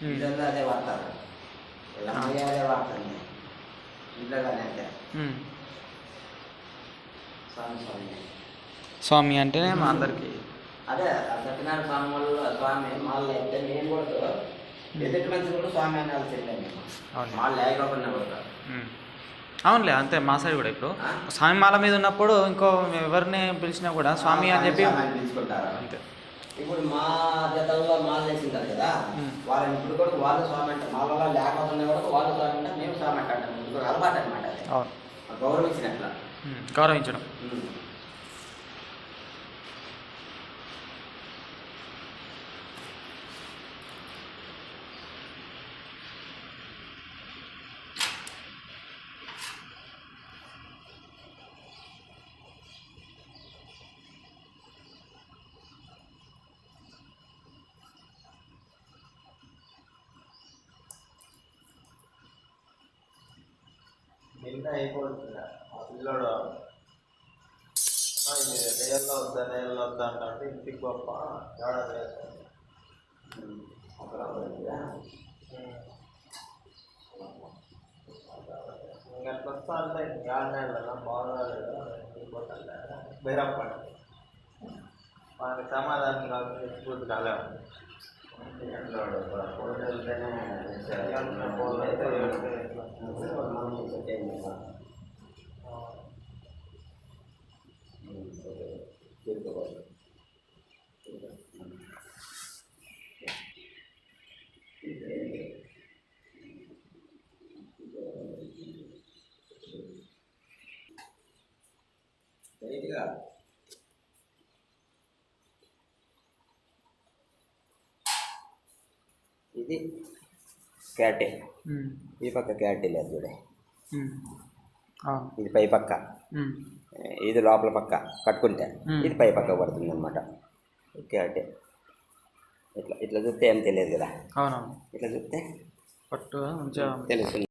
ఇళ్ళల్లో అదే వాడతారు, అమ్మయ్య అదే వాడుతుంది ఇంట్లో కానీ అంటే. స్వామి స్వామి స్వామి అంటేనే మా అందరికి అదే సత్యనారాయణ స్వామి వాళ్ళు స్వామి మాళ్ళు అయితే మేము కూడా ఎదుటి మనిషి కూడా స్వామి అనాల్సిందే మేము. మాళ్ళు లేకపోయినా కూడా. అవునులే, అంతే మా సైడ్ కూడా. ఇప్పుడు స్వామి మాల మీద ఉన్నప్పుడు ఇంకో ఎవరిని పిలిచినా కూడా స్వామి అని చెప్పి పిలుచుకుంటారు అంతే. ఇప్పుడు మా జతల్లో మాలు వేసింటారు కదా, వాళ్ళని ఇప్పుడు కూడా వాళ్ళు స్వామి అంటారు. మాలలో లేకపోతున్నా కూడా వాళ్ళు స్వామి అంటారు, మేము స్వామి అంటాం. ఇప్పుడు అలవాటు అనమాట. అవును, గౌరవించినట్ల. గౌరవించడం. నిన్న అయిపోతుంది ఆ పిల్లడు ఇది నేలలో వద్దా అంటే ఇంటికి గొప్ప తేడా చేస్తుంది. ఇంకట్లా వస్తా అంటే ఏళ్ళ బాగాలేదు వెళ్ళిపోతాను బైరప్పండి మనకి సమాధానం కాదు ఎక్స్పోజ్ కాలేము. ఇది క్యాటే, ఈ పక్క క్యాటే లేదు చూడే, ఇది పై పక్క, ఇది లోపల పక్క కట్టుకుంటే ఇది పై పక్క పడుతుంది అనమాట క్యాటే. ఇట్లా ఇట్లా చూస్తే ఏం తెలియదు కదా. అవునవును, ఇట్లా చూస్తే పట్టు తెలుస్తుంది.